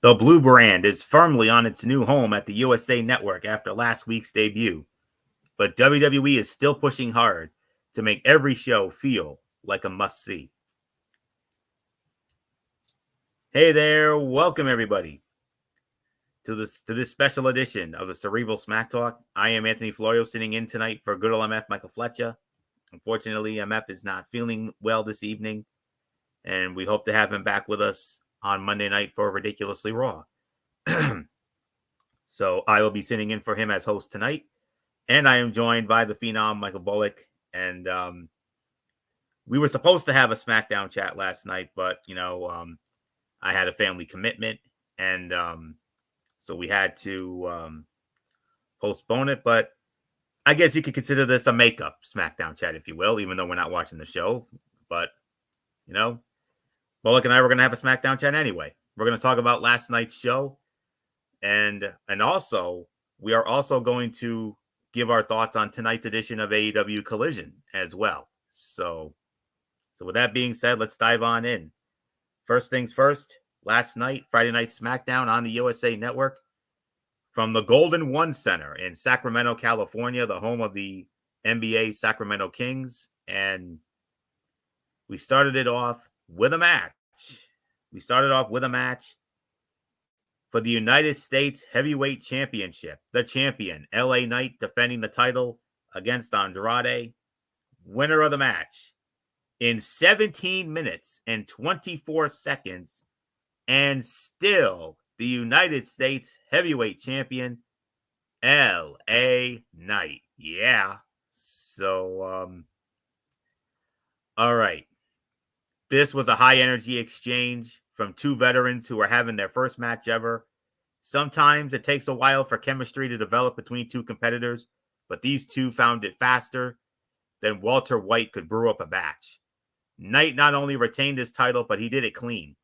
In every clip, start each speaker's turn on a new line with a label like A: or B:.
A: The blue brand is firmly on its new home at the USA Network after last week's debut, but WWE is still pushing hard to make every show feel like a must-see. Hey there, welcome everybody to this special edition of the Cerebral Smack Talk. I am Anthony Florio, sitting in tonight for good old MF Michael Fletcher. Unfortunately, MF is not feeling well this evening, and we hope to have him back with us on Monday night for Ridiculously Raw. So I will be sitting in for him as host tonight, and I am joined by the Phenom, Michael Bullock, and we were supposed to have a SmackDown chat last night, but, I had a family commitment, and so we had to postpone it, but I guess you could consider this a makeup SmackDown chat, if you will, even though we're not watching the show. But, Bullock and I were going to have a SmackDown chat anyway. We're going to talk about last night's show. And also, we are also going to give our thoughts on tonight's edition of AEW Collision as well. So with that being said, let's dive on in. First things first, last night, Friday Night SmackDown on the USA Network from the Golden One Center in Sacramento, California, the home of the NBA Sacramento Kings. And we started it off with a match. For the United States Heavyweight Championship. The champion, LA Knight, defending the title against Andrade. Winner of the match in 17 minutes and 24 seconds, and still the United States Heavyweight Champion, LA Knight. Yeah. So, all right. This was a high-energy exchange from two veterans who are having their first match ever. Sometimes it takes a while for chemistry to develop between two competitors, but these two found it faster than Walter White could brew up a match. Knight not only retained his title, but he did it clean.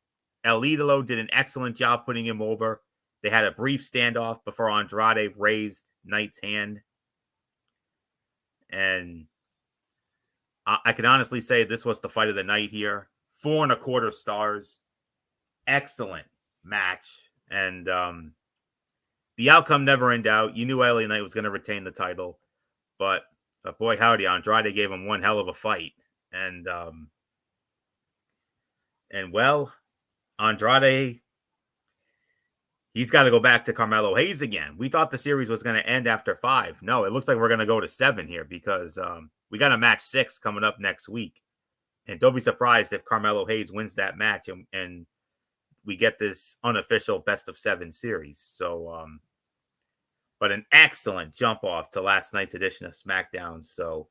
A: El Idolo did an excellent job putting him over. They had a brief standoff before Andrade raised Knight's hand. And I can honestly say this was the fight of the night here. 4.25 stars. Excellent match. And the outcome never in doubt. You knew LA Knight was going to retain the title. But boy, howdy, Andrade gave him one hell of a fight. And well, Andrade, he's got to go back to Carmelo Hayes again. We thought the series was going to end after 5. No, it looks like we're going to go to 7 here because we got a match 6 coming up next week. And don't be surprised if Carmelo Hayes wins that match and we get this unofficial best of 7 series. So, but an excellent jump off to last night's edition of SmackDown. So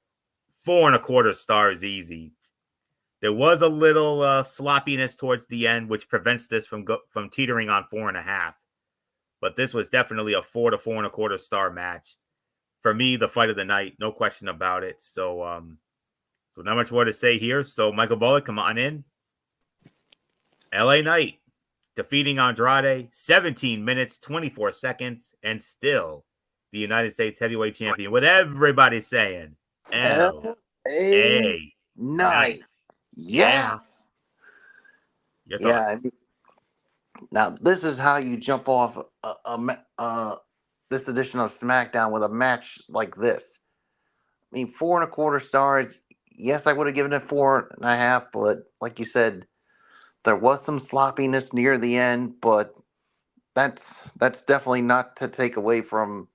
A: 4.25 stars easy. There was a little sloppiness towards the end, which prevents this from teetering on 4.5. But this was definitely a 4 to 4.25 star match. For me, the fight of the night, no question about it. So, so not much more to say here. So Michael Bullock, come on in. LA Knight defeating Andrade, 17 minutes, 24 seconds, and still the United States Heavyweight Champion with everybody saying LA Knight.
B: Yeah.
A: Your thoughts?
B: Yeah. Now, this is how you jump off this edition of SmackDown with a match like this. I mean, 4.25 stars. Yes, I would have given it 4.5, but like you said, there was some sloppiness near the end, but that's definitely not to take away from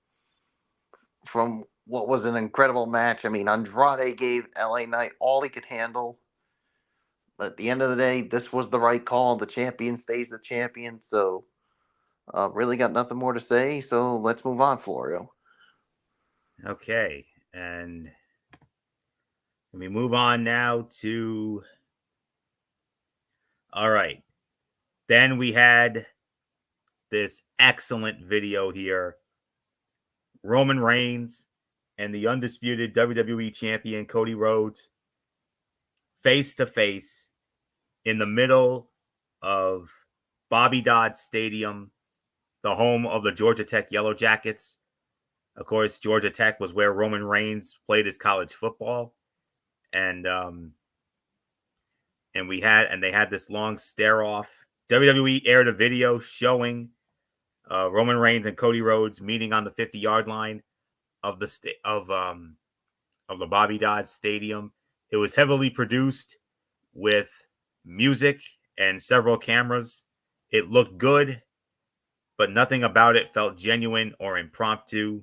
B: what was an incredible match. I mean, Andrade gave LA Knight all he could handle. But at the end of the day, this was the right call. The champion stays the champion. So, really got nothing more to say. So, let's move on, Florio.
A: Okay. And we move on now to... All right. Then we had this excellent video here. Roman Reigns and the undisputed WWE champion, Cody Rhodes, face to face in the middle of Bobby Dodd Stadium, the home of the Georgia Tech Yellow Jackets. Of course, Georgia Tech was where Roman Reigns played his college football. And they had this long stare off WWE aired a video showing Roman Reigns and Cody Rhodes meeting on the 50-yard line of the Bobby Dodd Stadium. It was heavily produced with music and several cameras. It looked good, but nothing about it felt genuine or impromptu.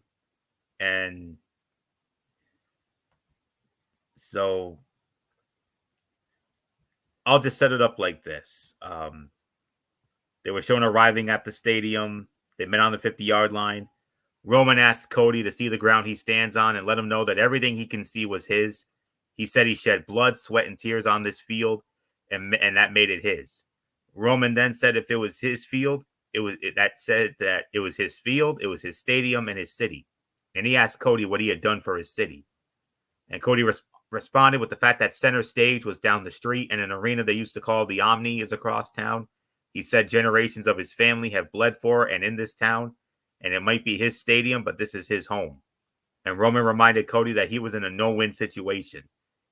A: And so I'll just set it up like this. They were shown arriving at the stadium. They met on the 50-yard line. Roman asked Cody to see the ground he stands on and let him know that everything he can see was his. He said he shed blood, sweat, and tears on this field, and that made it his. Roman then said if it was his field, it was his field, it was his stadium, and his city. And he asked Cody what he had done for his city. And Cody responded with the fact that center stage was down the street and an arena they used to call the Omni is across town. He said generations of his family have bled for and in this town, and it might be his stadium, but this is his home. And Roman reminded Cody that he was in a no-win situation.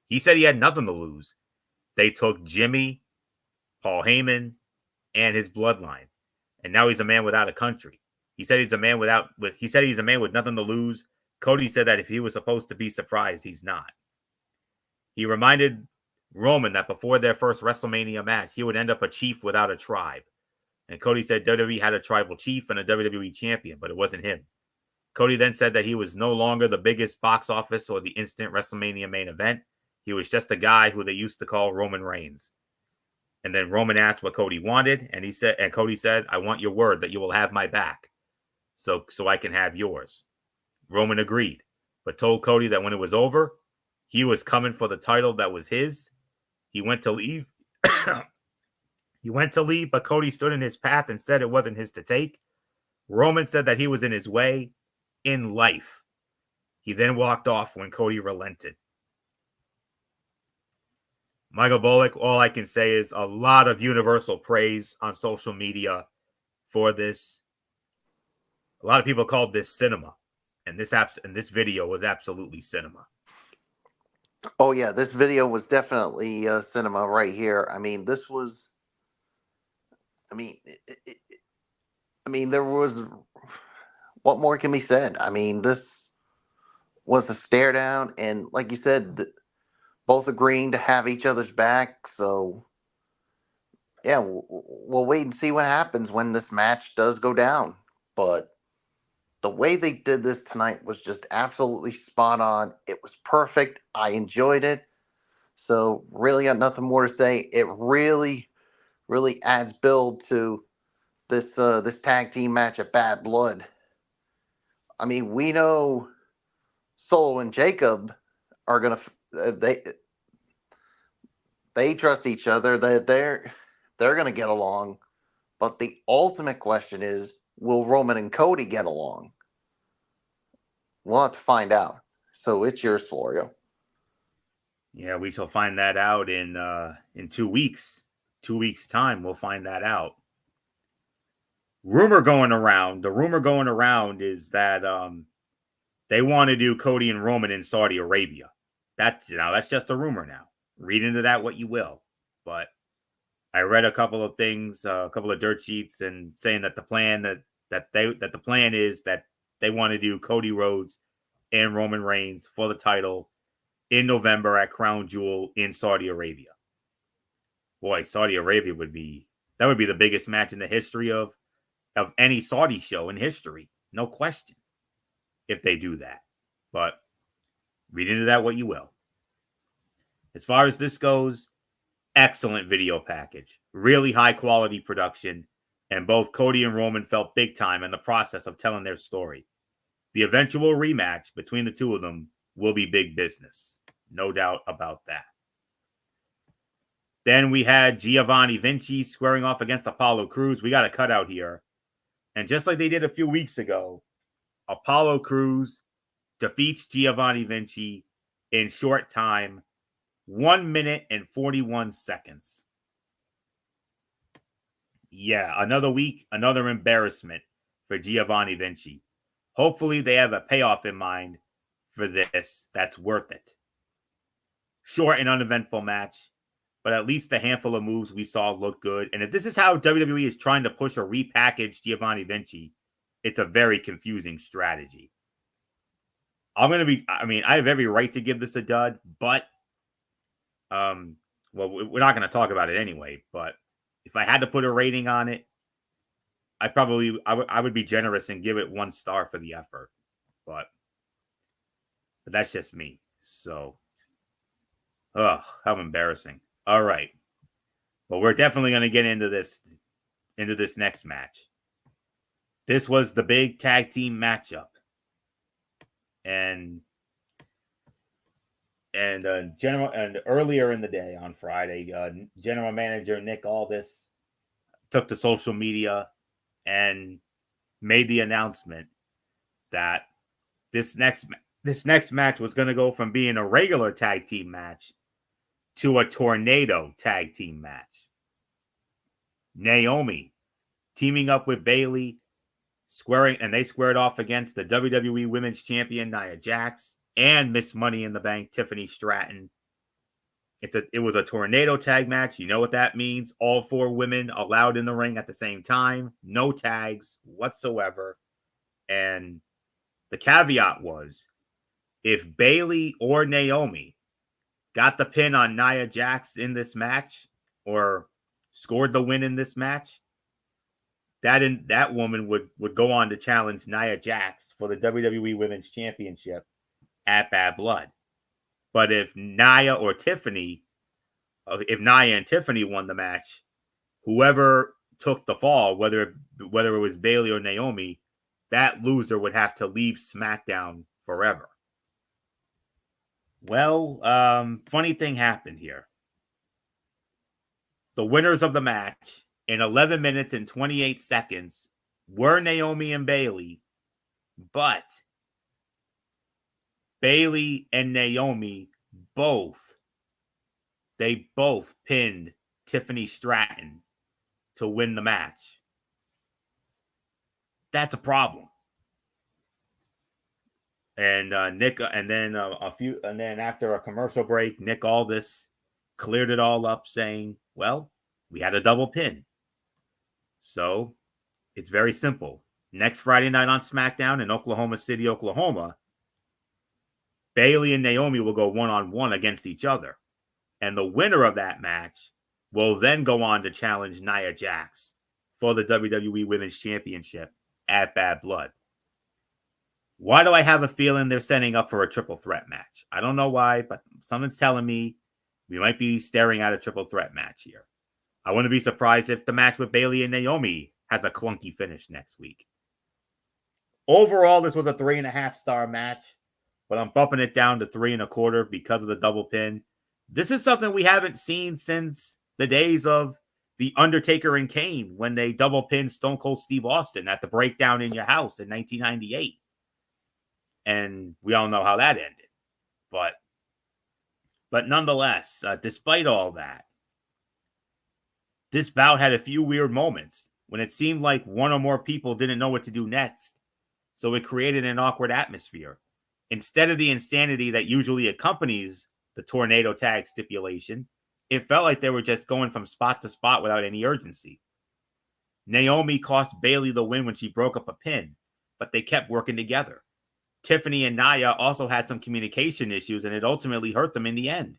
A: He said he had nothing to lose. They took Jimmy, Paul Heyman, and his bloodline, and now he's a man without a country. He said he's a man with nothing to lose. Cody said that if he was supposed to be surprised, he's not. He reminded Roman that before their first WrestleMania match, he would end up a chief without a tribe. And Cody said WWE had a tribal chief and a WWE champion, but it wasn't him. Cody then said that he was no longer the biggest box office or the instant WrestleMania main event. He was just a guy who they used to call Roman Reigns. And then Roman asked what Cody wanted, and Cody said, "I want your word that you will have my back, so I can have yours." Roman agreed, but told Cody that when it was over, he was coming for the title that was his. He went to leave. But Cody stood in his path and said it wasn't his to take. Roman said that he was in his way in life. He then walked off when Cody relented. Michael Bullock, all I can say is a lot of universal praise on social media for this. A lot of people called this cinema, and this video was absolutely cinema.
B: Oh yeah, this video was definitely cinema right here. I mean, this was. I mean, there was. What more can be said? I mean, this was a stare down, and like you said, both agreeing to have each other's back. So, yeah, we'll wait and see what happens when this match does go down. But the way they did this tonight was just absolutely spot on. It was perfect. I enjoyed it. So, really got nothing more to say. It really, really adds build to this tag team match at Bad Blood. I mean, we know Solo and Jacob are gonna they trust each other. They're gonna get along. But the ultimate question is, will Roman and Cody get along? We'll have to find out. So it's yours, Florio.
A: Yeah, we shall find that out in 2 weeks. 2 weeks' time, we'll find that out. The rumor going around is that they want to do Cody and Roman in Saudi Arabia. That's just a rumor now. Read into that what you will. But I read a couple of things, a couple of dirt sheets, and saying that the plan is that they want to do Cody Rhodes and Roman Reigns for the title in November at Crown Jewel in Saudi Arabia. Boy, Saudi Arabia would be the biggest match in the history of any Saudi show in history. No question. If they do that. But read into that what you will. As far as this goes, excellent video package. Really high quality production. And both Cody and Roman felt big time in the process of telling their story. The eventual rematch between the two of them will be big business. No doubt about that. Then we had Giovanni Vinci squaring off against Apollo Crews. We got a cutout here. And just like they did a few weeks ago, Apollo Crews defeats Giovanni Vinci in short time, 1 minute and 41 seconds. Yeah, another week, another embarrassment for Giovanni Vinci. Hopefully they have a payoff in mind for this that's worth it. Short and uneventful match. but at least the handful of moves we saw looked good. And if this is how WWE is trying to push a repackaged Giovanni Vinci, it's a very confusing strategy. I have every right to give this a dud, but well, we're not going to talk about it anyway. But if I had to put a rating on it, I would be generous and give it 1 star for the effort. But that's just me. So, how embarrassing. All right. But we're definitely going to get into this next match. This was the big tag team matchup. And earlier in the day on Friday, general manager Nick Aldis took to social media and made the announcement that this next match was going to go from being a regular tag team match to a tornado tag team match. Naomi teaming up with Bayley, they squared off against the WWE Women's Champion Nia Jax and Miss Money in the Bank Tiffany Stratton. It was a tornado tag match. You know what that means? All 4 women allowed in the ring at the same time. No tags whatsoever. And the caveat was, if Bayley or Naomi got the pin on Nia Jax in this match or scored the win in this match, that woman would go on to challenge Nia Jax for the WWE Women's Championship at Bad Blood. But if Nia and Tiffany won the match, whoever took the fall, whether it was Bayley or Naomi, that loser would have to leave SmackDown forever. Well, funny thing happened here. The winners of the match in 11 minutes and 28 seconds were Naomi and Bayley, but Bayley and Naomi both pinned Tiffany Stratton to win the match. That's a problem. And then after a commercial break, Nick Aldis cleared it all up, saying, "Well, we had a double pin." So it's very simple. Next Friday night on SmackDown in Oklahoma City, Oklahoma, Bayley and Naomi will go one-on-one against each other. And the winner of that match will then go on to challenge Nia Jax for the WWE Women's Championship at Bad Blood. Why do I have a feeling they're setting up for a triple threat match? I don't know why, but someone's telling me we might be staring at a triple threat match here. I wouldn't be surprised if the match with Bayley and Naomi has a clunky finish next week. Overall, this was a 3.5-star match, but I'm bumping it down to 3.25 because of the double pin. This is something we haven't seen since the days of The Undertaker and Kane when they double pinned Stone Cold Steve Austin at the Breakdown in Your House in 1998. And we all know how that ended. But nonetheless, despite all that, this bout had a few weird moments when it seemed like one or more people didn't know what to do next. So it created an awkward atmosphere. Instead of the insanity that usually accompanies the tornado tag stipulation, it felt like they were just going from spot to spot without any urgency. Naomi cost Bayley the win when she broke up a pin, but they kept working together. Tiffany and Nia also had some communication issues, and it ultimately hurt them in the end.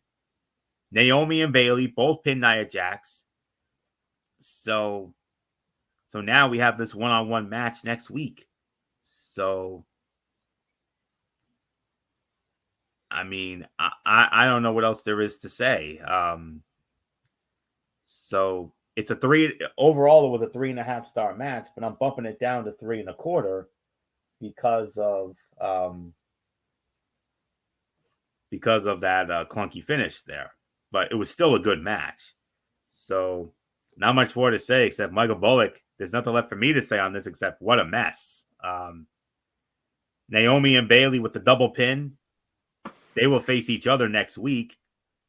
A: Naomi and Bayley both pinned Nia Jax. So now we have this one-on-one match next week. So, I mean, I don't know what else there is to say. So it's overall it was a 3.5-star match, but I'm bumping it down to 3.25 because of that clunky finish there. But it was still a good match. So not much more to say except Michael Bullock. There's nothing left for me to say on this except what a mess. Naomi and Bayley with the double pin. They will face each other next week.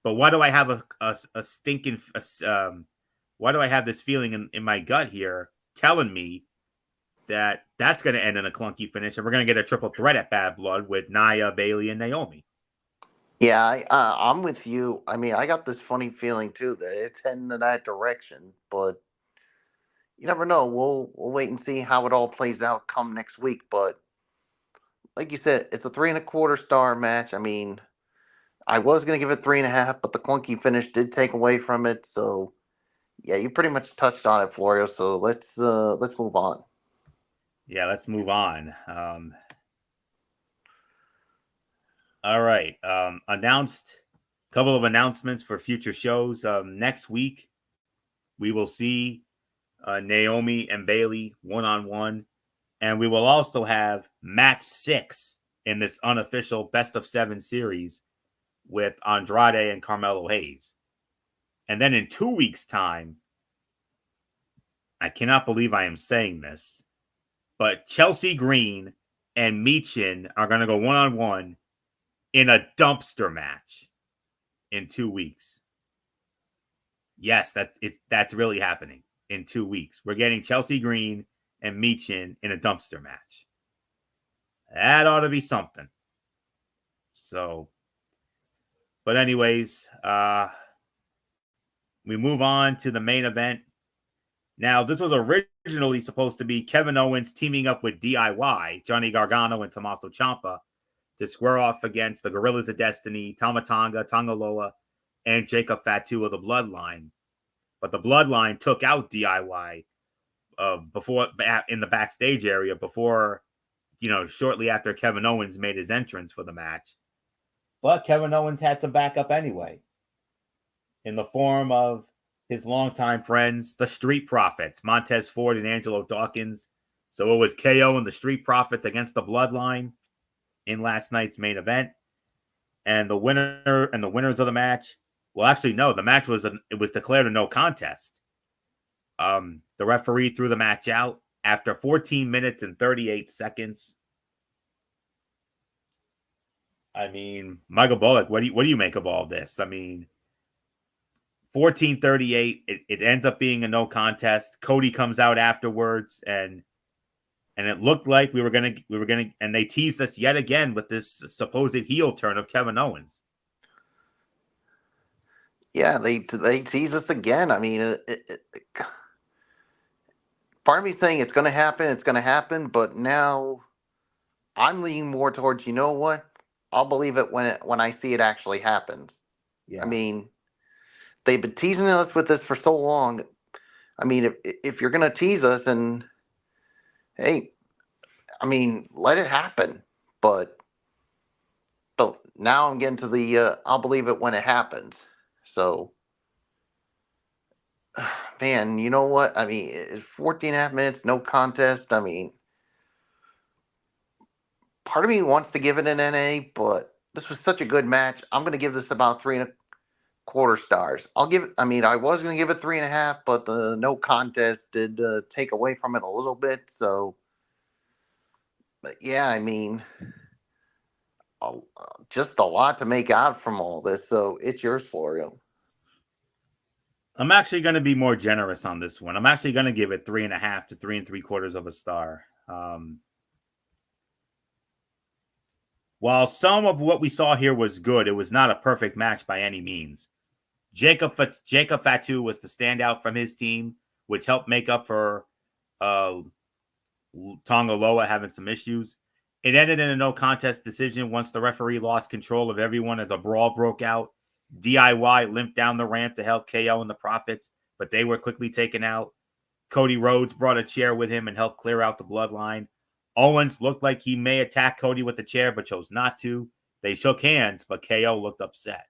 A: But why do I have why do I have this feeling in my gut here telling me that that's going to end in a clunky finish and we're going to get a triple threat at Bad Blood with Nia, Bayley, and Naomi?
B: Yeah, I'm with you. I mean, I got this funny feeling too that it's heading in that direction, but you never know. We'll wait and see how it all plays out come next week. But like you said, it's a 3.25 star match. I mean, I was gonna give it 3.5, but the clunky finish did take away from it. So yeah, you pretty much touched on it, Florio. So let's move on.
A: Yeah, let's move on. All right. Announced a couple of announcements for future shows. Next week, we will see Naomi and Bailey one-on-one. And we will also have match 6 in this unofficial best of 7 series with Andrade and Carmelo Hayes. And then in 2 weeks' time, I cannot believe I am saying this, but Chelsea Green and Michin are going to go one-on-one in a dumpster match in 2 weeks. Yes, that's really happening in 2 weeks. We're getting Chelsea Green and Michin in a dumpster match. That ought to be something. So, but anyways, we move on to the main event. Now, this was originally supposed to be Kevin Owens teaming up with DIY, Johnny Gargano and Tommaso Ciampa, to square off against the Gorillas of Destiny, Tama Tonga, Tonga Loa, and Jacob Fatu of the Bloodline. But the Bloodline took out DIY before in the backstage area before, shortly after Kevin Owens made his entrance for the match. But Kevin Owens had some backup anyway, in the form of his longtime friends, the Street Profits, Montez Ford and Angelo Dawkins. So it was KO and the Street Profits against the Bloodline in last night's main event. And the winners of the match, well, actually, no, the match was declared a no contest. The referee threw the match out after 14 minutes and 38 seconds. I mean, Michael Bullock, what do you make of all this? I mean, 14:38, it ends up being a no contest. Cody comes out afterwards, and it looked like we were gonna, and they teased us yet again with this supposed heel turn of Kevin Owens.
B: Yeah, they tease us again. I mean, part of me saying it's going to happen, but now I'm leaning more towards, you know what? I'll believe it when I see it actually happens.
A: Yeah.
B: I mean, they've been teasing us with this for so long. I mean, if you're going to tease us, and hey, I mean, let it happen. But now I'm getting to the I'll believe it when it happens. So, man, you know what? I mean, it's 14.5 minutes, no contest. I mean, part of me wants to give it an NA, but this was such a good match. I'm going to give this about 3.25 stars. I mean, I was going to give it 3.5, but the no contest did take away from it a little bit. So, but yeah, I mean, just a lot to make out from all this. So it's yours, Florio.
A: I'm actually going to be more generous on this one. I'm actually going to give it 3.5 to 3.75 of a star. While some of what we saw here was good, it was not a perfect match by any means. Jacob Fatu was the standout from his team, which helped make up for Tonga Loa having some issues. It ended in a no contest decision once the referee lost control of everyone as a brawl broke out. DIY limped down the ramp to help KO and the Profits, but they were quickly taken out. Cody Rhodes brought a chair with him and helped clear out the Bloodline. Owens looked like he may attack Cody with the chair, but chose not to. They shook hands, but KO looked upset.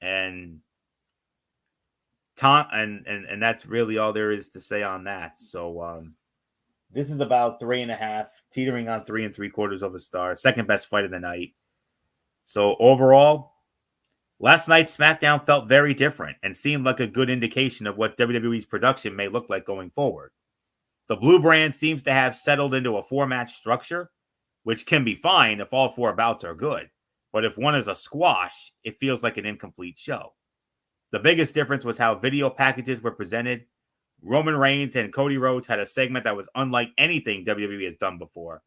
A: And that's really all there is to say on that. So this is about 3.5, teetering on 3.75 of a star. Second best fight of the night. So overall, last night's SmackDown felt very different and seemed like a good indication of what WWE's production may look like going forward. The Blue Brand seems to have settled into a 4-match structure, which can be fine if all 4 bouts are good. But if one is a squash, it feels like an incomplete show. The biggest difference was how video packages were presented. Roman Reigns and Cody Rhodes had a segment that was unlike anything WWE has done before.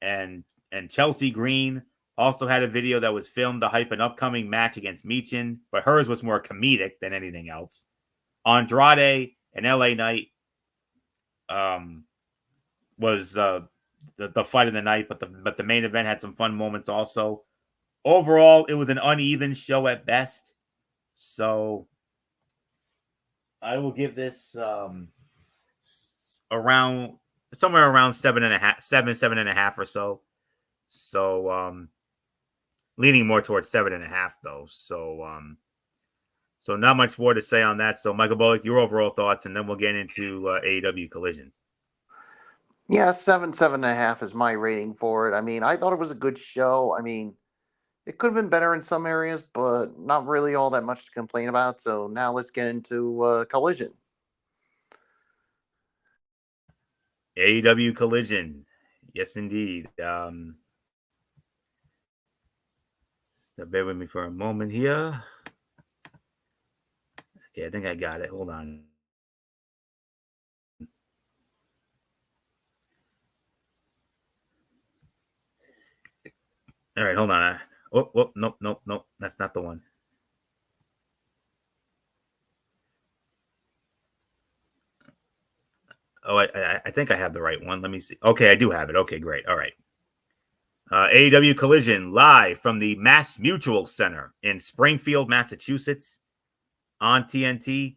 A: And And Chelsea Green also had a video that was filmed to hype an upcoming match against Michin, but hers was more comedic than anything else. Andrade and LA Knight was the fight of the night, but the main event had some fun moments also. Overall, it was an uneven show at best. So I will give this around somewhere around 7.5 or so. So leaning more towards 7.5 though. So not much more to say on that. So Michael Bullock, your overall thoughts, and then we'll get into AEW Collision.
B: Yeah, 7.5 is my rating for it. I mean, I thought it was a good show. I mean, it could have been better in some areas, but not really all that much to complain about. So now let's get into Collision.
A: AEW Collision. Yes, indeed. So bear with me for a moment here. Okay, I think I got it. Hold on. All right, hold on. Nope. That's not the one. Oh, I think I have the right one. Let me see. Okay, I do have it. Okay, great. All right. AEW Collision live from the Mass Mutual Center in Springfield, Massachusetts on TNT.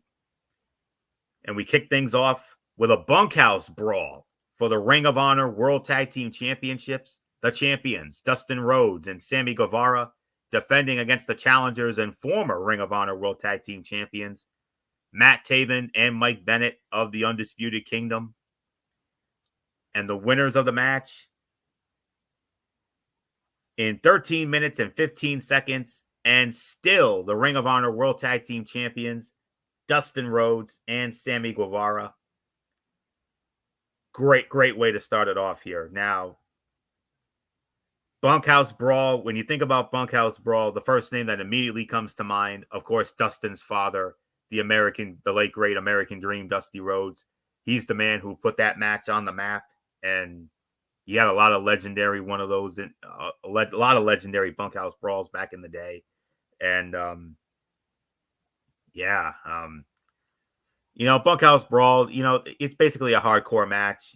A: And we kick things off with a bunkhouse brawl for the Ring of Honor World Tag Team Championships. The champions, Dustin Rhodes and Sammy Guevara, defending against the challengers and former Ring of Honor World Tag Team Champions, Matt Taven and Mike Bennett of the Undisputed Kingdom. And the winners of the match in 13 minutes and 15 seconds, and still the Ring of Honor World Tag Team Champions, Dustin Rhodes and Sammy Guevara. Great way to start it off here. Now, Bunkhouse Brawl, when you think about Bunkhouse Brawl, the first name that immediately comes to mind, of course, Dustin's father, the late great American Dream, Dusty Rhodes. He's the man who put that match on the map, and he had a lot of legendary legendary Bunkhouse Brawls back in the day. And Bunkhouse Brawl, it's basically a hardcore match,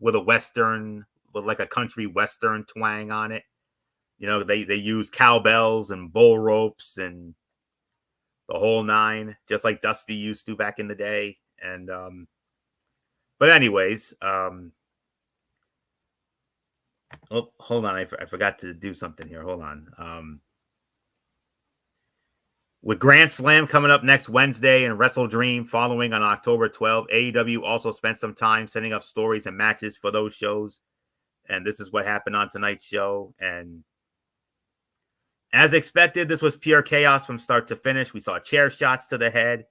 A: with like a country Western twang on it. They use cowbells and bull ropes and the whole nine, just like Dusty used to back in the day. And but anyways, hold on, I forgot to do something here. Hold on. With Grand Slam coming up next Wednesday and Wrestle Dream following on October 12th, AEW also spent some time setting up stories and matches for those shows. And this is what happened on tonight's show. And as expected, this was pure chaos from start to finish. We saw chair shots to the head.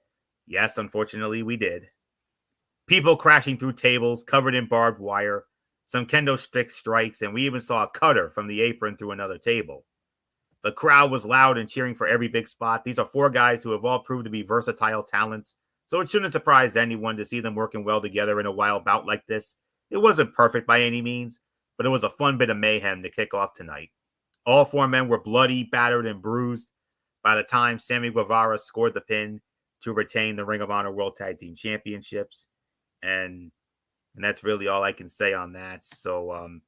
A: Yes, unfortunately, we did. People crashing through tables covered in barbed wire. Some kendo stick strikes. And we even saw a cutter from the apron through another table. The crowd was loud and cheering for every big spot. These are four guys who have all proved to be versatile talents. So it shouldn't surprise anyone to see them working well together in a wild bout like this. It wasn't perfect by any means, but it was a fun bit of mayhem to kick off tonight. All four men were bloody, battered, and bruised by the time Sammy Guevara scored the pin to retain the Ring of Honor World Tag Team Championships. And that's really all I can say on that. So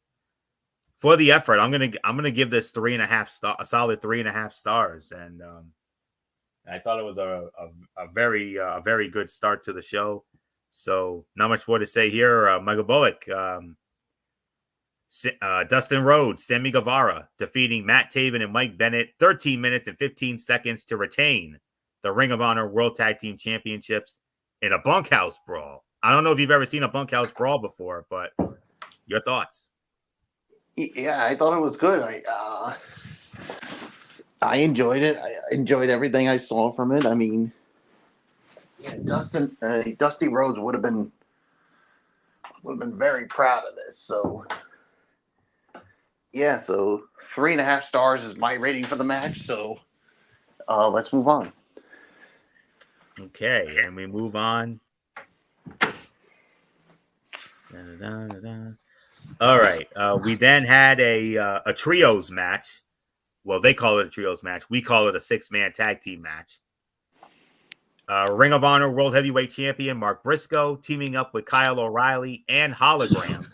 A: for the effort, I'm gonna give this 3.5 a solid 3.5 stars. And I thought it was a very good start to the show. So not much more to say here. Michael Bullock. Dustin Rhodes, Sammy Guevara defeating Matt Taven and Mike Bennett 13 minutes and 15 seconds to retain the Ring of Honor World Tag Team Championships in a bunkhouse brawl. I don't know if you've ever seen a bunkhouse brawl before, but your thoughts?
B: Yeah, I thought it was good. I enjoyed it. I enjoyed everything I saw from it. I mean, yeah, Dusty Rhodes would have been very proud of this. So yeah, so 3.5 stars is my rating for the match. So let's move on.
A: Okay, and we move on. All right. We then had a trios match. Well, they call it a trios match. We call it a 6-man tag team match. Ring of Honor World Heavyweight Champion Mark Briscoe teaming up with Kyle O'Reilly and Hologram.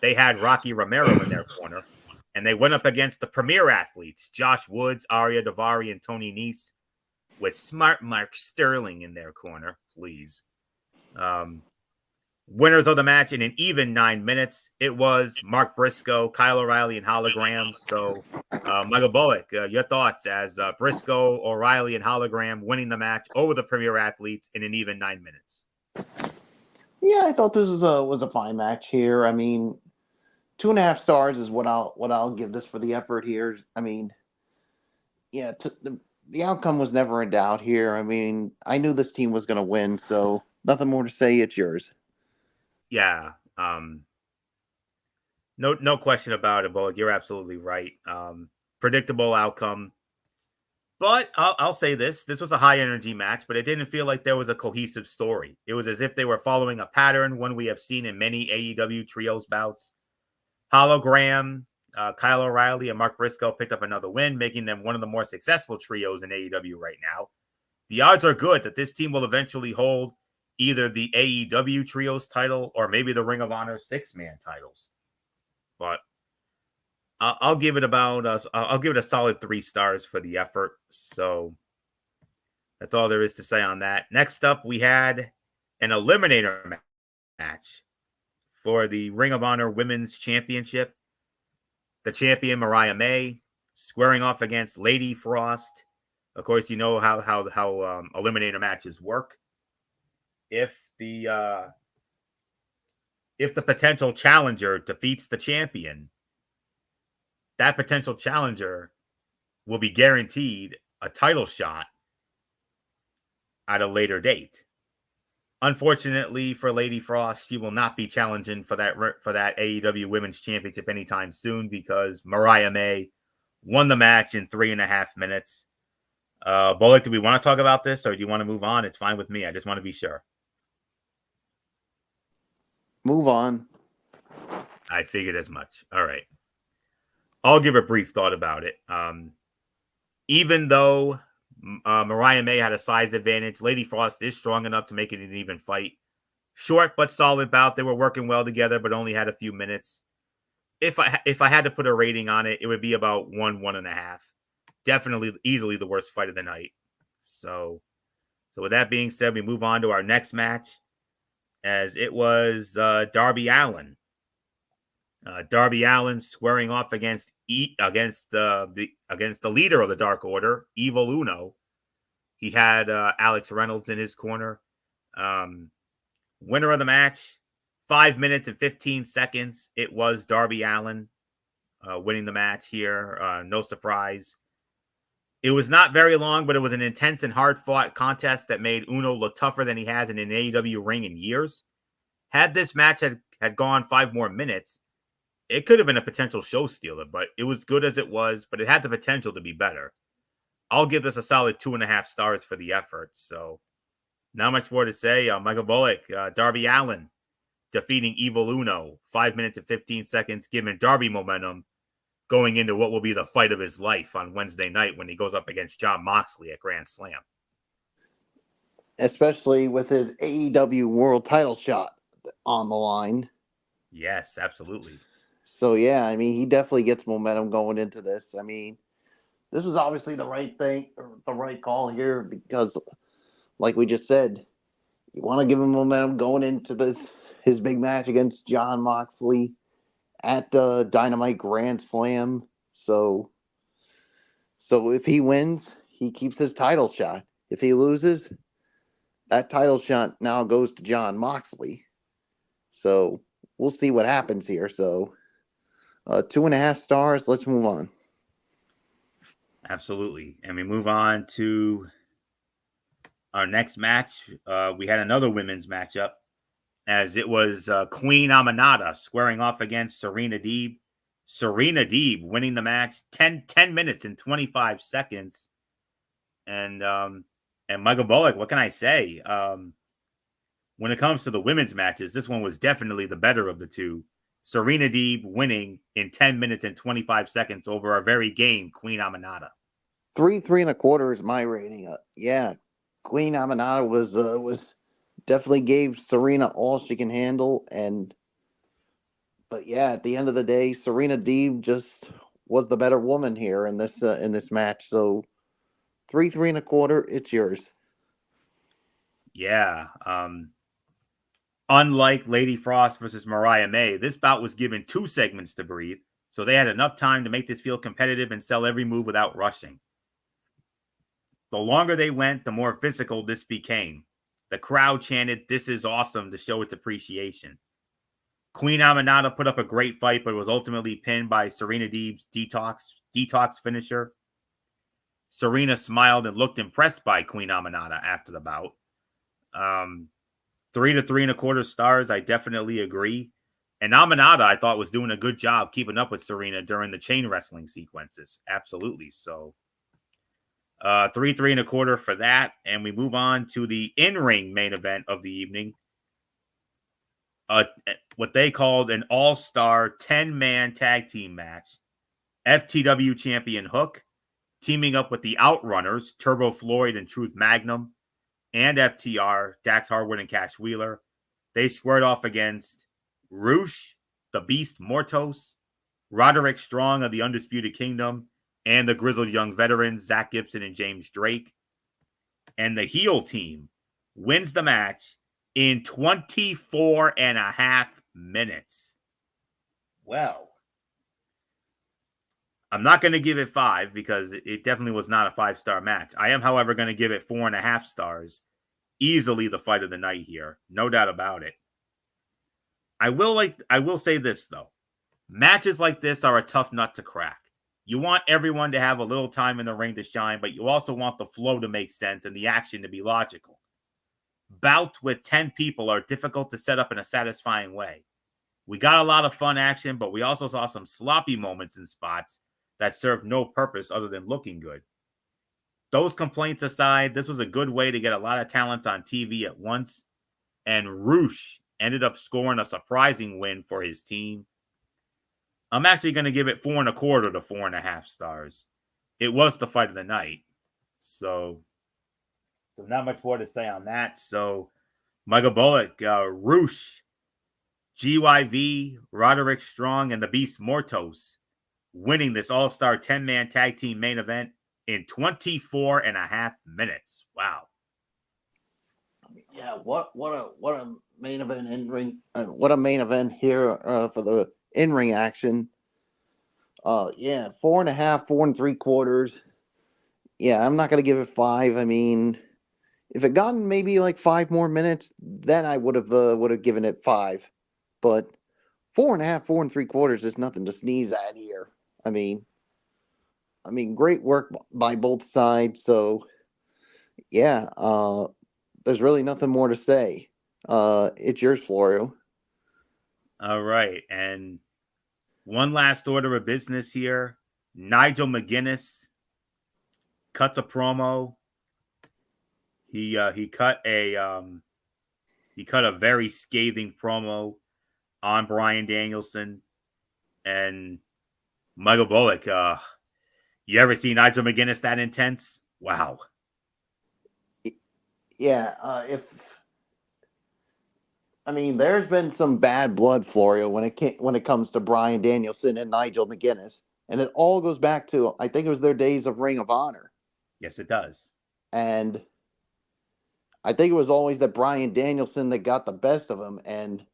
A: They had Rocky Romero in their corner, and they went up against the premier athletes, Josh Woods, Arya Davari, and Tony Nese, with Smart Mark Sterling in their corner, please. Winners of the match in an even 9 minutes. It was Mark Briscoe, Kyle O'Reilly, and Hologram. So, Michael Bullock, your thoughts as Briscoe, O'Reilly, and Hologram winning the match over the premier athletes in an even 9 minutes.
B: Yeah, I thought this was a fine match here. I mean, 2.5 stars is what I'll give this for the effort here. I mean, yeah, the outcome was never in doubt here. I mean, I knew this team was going to win, so nothing more to say. It's yours.
A: Yeah, no question about it, Bullock. You're absolutely right. Predictable outcome. But I'll say this was a high energy match, but it didn't feel like there was a cohesive story. It was as if they were following a pattern, one we have seen in many AEW trios bouts. Hologram, Kyle O'Reilly, and Mark Briscoe picked up another win, making them one of the more successful trios in AEW right now. The odds are good that this team will eventually hold either the AEW trios title or maybe the Ring of Honor 6-man titles. But I'll give it I'll give it a solid 3 stars for the effort. So that's all there is to say on that. Next up, we had an eliminator match for the Ring of Honor Women's Championship. The champion, Mariah May, squaring off against Lady Frost. Of course, you know how eliminator matches work. If the potential challenger defeats the champion, that potential challenger will be guaranteed a title shot at a later date. Unfortunately for Lady Frost, she will not be challenging for that AEW Women's Championship anytime soon because Mariah May won the match in 3.5 minutes. Bullock, do we want to talk about this or do you want to move on? It's fine with me. I just want to be sure.
B: Move on.
A: I figured as much. All right. I'll give a brief thought about it. Even though Mariah May had a size advantage, Lady Frost is strong enough to make it an even fight. Short but solid bout. They were working well together, but only had a few minutes. If I had to put a rating on it, it would be about 1.5. Definitely, easily the worst fight of the night. So with that being said, we move on to our next match, as it was Darby Allin. Darby Allin squaring off against the leader of the Dark Order, Evil Uno. He had Alex Reynolds in his corner. Winner of the match, 5 minutes and 15 seconds. It was Darby Allin winning the match here. No surprise. It was not very long, but it was an intense and hard-fought contest that made Uno look tougher than he has in an AEW ring in years. Had this match had gone 5 more minutes, it could have been a potential show stealer, but it was good as it was, but it had the potential to be better. I'll give this a solid 2.5 stars for the effort. So not much more to say. Michael Bullock, Darby Allin defeating Evil Uno, 5 minutes and 15 seconds, giving Darby momentum going into what will be the fight of his life on Wednesday night when he goes up against Jon Moxley at Grand Slam.
B: Especially with his AEW world title shot on the line.
A: Yes, absolutely.
B: So, yeah, I mean, he definitely gets momentum going into this. I mean, this was obviously the right thing, or the right call here because, like we just said, you want to give him momentum going into his big match against Jon Moxley at the Dynamite Grand Slam. So if he wins, he keeps his title shot. If he loses, that title shot now goes to Jon Moxley. So we'll see what happens here. So 2.5 stars. Let's move on.
A: Absolutely. And we move on to our next match. We had another women's matchup, as it was Queen Aminata squaring off against Serena Deeb. Serena Deeb winning the match 10 minutes and 25 seconds. And Michael Bullock, what can I say? When it comes to the women's matches, this one was definitely the better of the two. Serena Deeb winning in 10 minutes and 25 seconds over our very game, Queen Aminata.
B: 3.75 is my rating. Yeah, Queen Aminata was definitely gave Serena all she can handle, but yeah, at the end of the day, Serena Deeb just was the better woman here in this match. So 3.75, it's yours.
A: Yeah. Unlike Lady Frost versus Mariah May, this bout was given 2 segments to breathe, so they had enough time to make this feel competitive and sell every move without rushing. The longer they went, the more physical this became. The crowd chanted, "This is awesome," to show its appreciation. Queen Aminata put up a great fight, but was ultimately pinned by Serena Deeb's detox finisher. Serena smiled and looked impressed by Queen Aminata after the bout. 3 to 3.25 stars, I definitely agree. And Aminata, I thought, was doing a good job keeping up with Serena during the chain wrestling sequences. Absolutely. So 3.25 for that. And we move on to the in-ring main event of the evening. What they called an all-star 10-man tag team match. FTW champion Hook teaming up with the Outrunners, Turbo Floyd and Truth Magnum, and FTR, Dax Harwood and Cash Wheeler. They squared off against Roosh, the Beast Mortos, Roderick Strong of the Undisputed Kingdom, and the Grizzled Young Veterans, Zach Gibson and James Drake. And the heel team wins the match in 24.5 minutes. Well, I'm not going to give it 5 because it definitely was not a 5-star match. I am, however, going to give it 4.5 stars. Easily the fight of the night here. No doubt about it. I will say this, though. Matches like this are a tough nut to crack. You want everyone to have a little time in the ring to shine, but you also want the flow to make sense and the action to be logical. Bouts with 10 people are difficult to set up in a satisfying way. We got a lot of fun action, but we also saw some sloppy moments and spots that served no purpose other than looking good. Those complaints aside, this was a good way to get a lot of talents on TV at once, and Roosh ended up scoring a surprising win for his team. I'm actually going to give it 4.25 to 4.5 stars. It was the fight of the night. So not much more to say on that. So Michael Bullock, Roosh, GYV, Roderick Strong, and the Beast Mortos winning this all-star 10-man tag team main event in 24.5 minutes. Wow.
B: Yeah, what a main event in ring. What a main event here for the in ring action. Yeah, 4.5, 4.75. Yeah, I'm not gonna give it 5. I mean, if it gotten maybe like 5 more minutes, then I would have given it 5. But 4.5, 4.75 is nothing to sneeze at here. I mean, great work by both sides. So, yeah, there's really nothing more to say. It's yours, Florio.
A: All right, and one last order of business here. Nigel McGuinness cuts a promo. He cut a very scathing promo on Bryan Danielson and Michael Bullock. You ever see Nigel McGuinness that intense? Wow.
B: Yeah, there's been some bad blood, Florio, when it comes to Bryan Danielson and Nigel McGuinness, and it all goes back to, I think it was their days of Ring of Honor.
A: Yes, it does.
B: And I think it was always that Bryan Danielson that got the best of him, and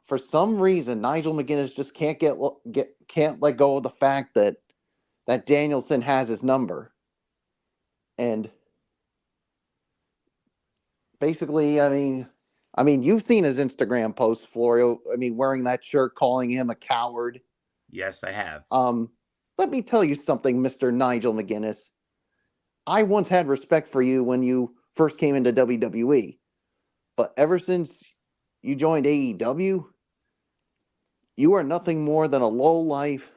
B: for some reason Nigel McGuinness just can't let go of the fact that Danielson has his number. And basically, you've seen his Instagram post, Florio. Wearing that shirt, calling him a coward.
A: Yes, I have.
B: Let me tell you something, Mr. Nigel McGuinness. I once had respect for you when you first came into WWE, but ever since you joined AEW, you are nothing more than a low life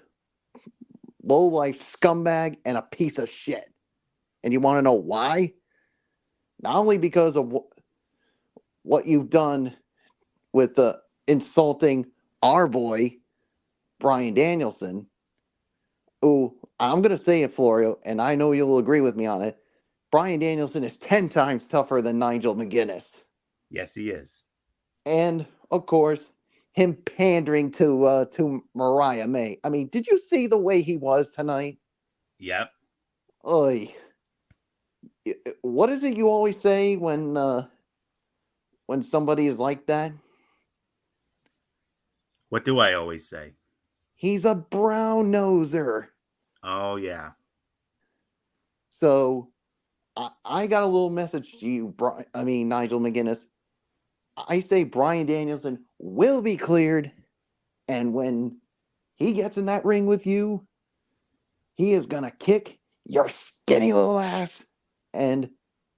B: scumbag and a piece of shit. And you want to know why? Not only because of what you've done with the insulting our boy, Brian Danielson, who I'm going to say it, Florio, and I know you'll agree with me on it. Brian Danielson is 10 times tougher than Nigel McGuinness.
A: Yes, he is.
B: And, of course, him pandering to Mariah May. I mean, did you see the way he was tonight?
A: Yep.
B: Oy. What is it you always say when somebody is like that?
A: What do I always say?
B: He's a brown noser.
A: Oh, yeah.
B: So I got a little message to you, Nigel McGuinness. I say Brian Danielson will be cleared, and when he gets in that ring with you, he is gonna kick your skinny little ass, and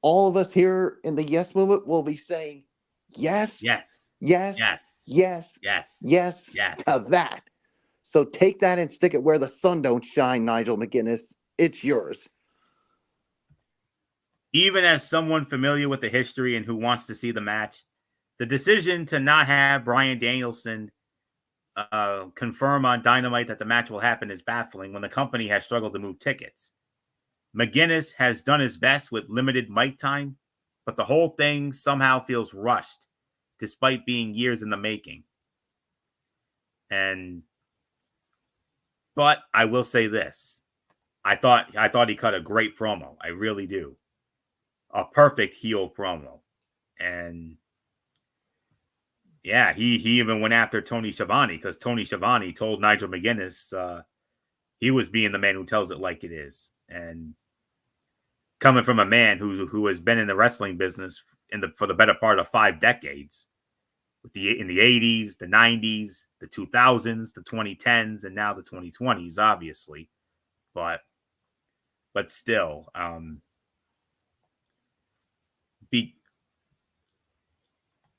B: all of us here in the Yes Movement will be saying yes,
A: Yes.
B: yes,
A: Yes.
B: yes,
A: Yes.
B: yes,
A: Yes.
B: to that. So take that and stick it where the sun don't shine, Nigel McGuinness. It's yours.
A: Even as someone familiar with the history and who wants to see the match, the decision to not have Brian Danielson confirm on Dynamite that the match will happen is baffling when the company has struggled to move tickets. McGuinness has done his best with limited mic time, but the whole thing somehow feels rushed, despite being years in the making. But I will say this. I thought he cut a great promo. I really do. A perfect heel promo. And yeah, he even went after Tony Schiavone because Tony Schiavone told Nigel McGuinness he was being the man who tells it like it is. And coming from a man who has been in the wrestling business for the better part of 5 decades, in the 80s, the 90s, the 2000s, the 2010s, and now the 2020s, obviously. But still,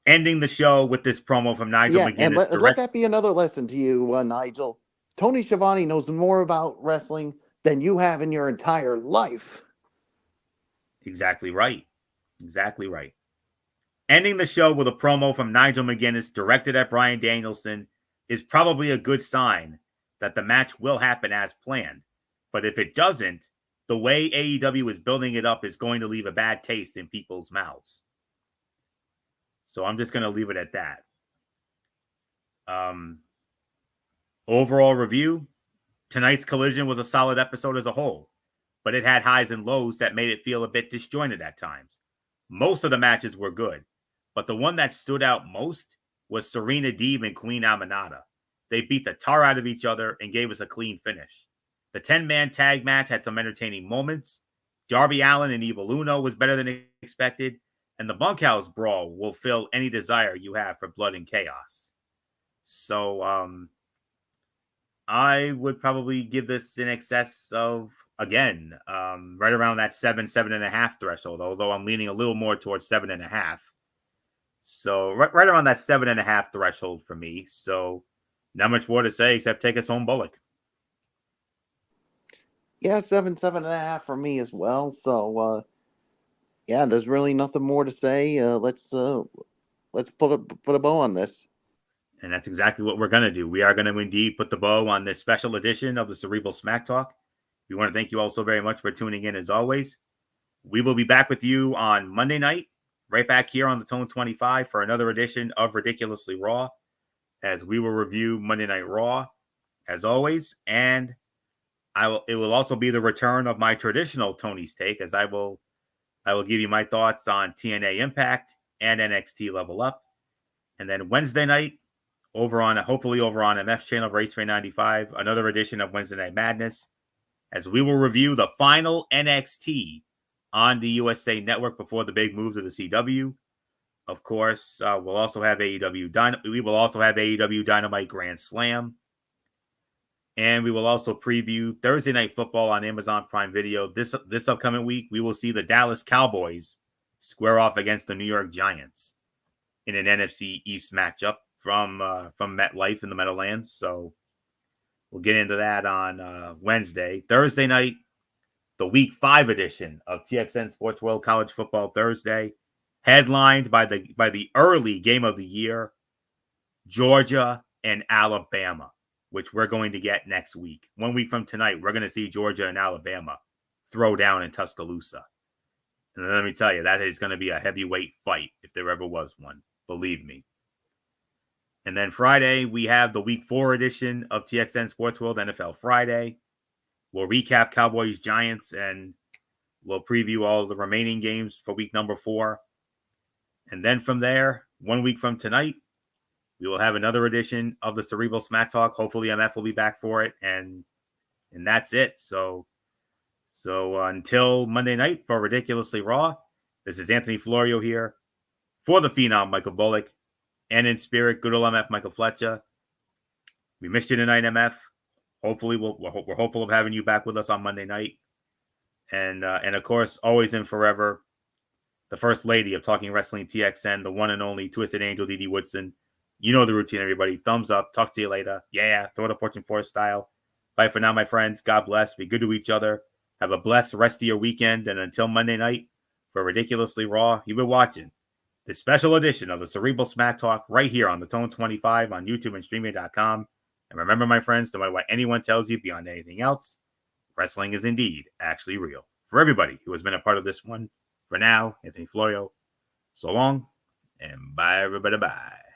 A: ending the show with this promo from Nigel McGuinness.
B: And let that be another lesson to you, Nigel. Tony Schiavone knows more about wrestling than you have in your entire life.
A: Exactly right. Exactly right. Ending the show with a promo from Nigel McGuinness directed at Brian Danielson is probably a good sign that the match will happen as planned. But if it doesn't, the way AEW is building it up is going to leave a bad taste in people's mouths. So I'm just going to leave it at that. Overall review, tonight's Collision was a solid episode as a whole, but it had highs and lows that made it feel a bit disjointed at times. Most of the matches were good, but the one that stood out most was Serena Deeb and Queen Aminata. They beat the tar out of each other and gave us a clean finish. The 10-man tag match had some entertaining moments. Darby Allin and Evil Uno was better than expected, and the bunkhouse brawl will fill any desire you have for blood and chaos. So, I would probably give this in excess of, again, right around that 7.5 threshold, although I'm leaning a little more towards 7.5. So right around that 7.5 threshold for me. So not much more to say except take us home, Bullock.
B: Yeah, 7.5 for me as well. So yeah, there's really nothing more to say. Let's put a bow on this.
A: And that's exactly what we're going to do. We are going to indeed put the bow on this special edition of the Cerebral Smack Talk. We want to thank you all so very much for tuning in as always. We will be back with you on Monday night, right back here on the Tone 25 for another edition of Ridiculously Raw, as we will review Monday Night Raw, as always. And it will also be the return of my traditional Tony's Take, as I will give you my thoughts on TNA Impact and NXT Level Up. And then Wednesday night, hopefully over on MF's channel, Race 95, another edition of Wednesday Night Madness, as we will review the final NXT on the USA Network before the big move to the CW. Of course, we'll also have AEW we will also have AEW Dynamite Grand Slam. And we will also preview Thursday Night Football on Amazon Prime Video. This upcoming week, we will see the Dallas Cowboys square off against the New York Giants in an NFC East matchup from MetLife in the Meadowlands. So we'll get into that on Wednesday. Thursday night, the Week 5 edition of TXN Sports World College Football Thursday, headlined by the early game of the year, Georgia and Alabama, which we're going to get next week. 1 week from tonight, we're going to see Georgia and Alabama throw down in Tuscaloosa. And let me tell you, that is going to be a heavyweight fight if there ever was one. Believe me. And then Friday, we have the Week 4 edition of TXN Sports World NFL Friday. We'll recap Cowboys Giants and we'll preview all of the remaining games for week number 4. And then from there, 1 week from tonight, we will have another edition of the Cerebral Smack Talk. Hopefully MF will be back for it. And that's it. So until Monday night for Ridiculously Raw, this is Anthony Florio here for the Phenom Michael Bullock. And in spirit, good old MF Michael Fletcher. We missed you tonight, MF. Hopefully, we're hopeful of having you back with us on Monday night. And of course, always and forever, the first lady of Talking Wrestling TXN, the one and only Twisted Angel Didi Woodson. You know the routine, everybody. Thumbs up. Talk to you later. Yeah, throw the Fortune Force style. Bye for now, my friends. God bless. Be good to each other. Have a blessed rest of your weekend. And until Monday night, for Ridiculously Raw, you've been watching this special edition of the Cerebral Smack Talk right here on the Tone 25 on YouTube and Streaming.com. And remember, my friends, no matter what anyone tells you beyond anything else, wrestling is indeed actually real. For everybody who has been a part of this one, for now, Anthony Florio, so long, and bye, everybody, bye.